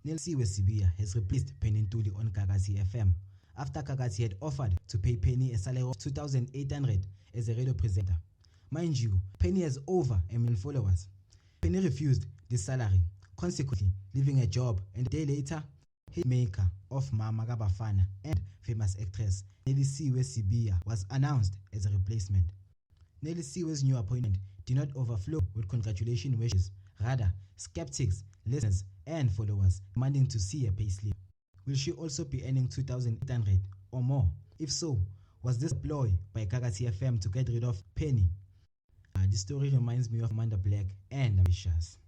Nelisiwe Sibiya has replaced Penny Ntuli on Gagasi FM after Gagasi had offered to pay Penny a salary of 2,800 as a radio presenter. Mind you, Penny has over 1 million followers. Penny refused this salary, consequently leaving a job, and a day later, hitmaker of Mama Gabafana and famous actress Nelisiwe Sibiya was announced as a replacement. Nelisiwe's new appointment did not overflow with congratulation wishes. Rather, skeptics, listeners, and followers demanding to see a payslip. Will she also be earning 2,800 or more? If so, was this a ploy by Gagasi FM to get rid of Penny? This story reminds me of Amanda Black and Ambitious.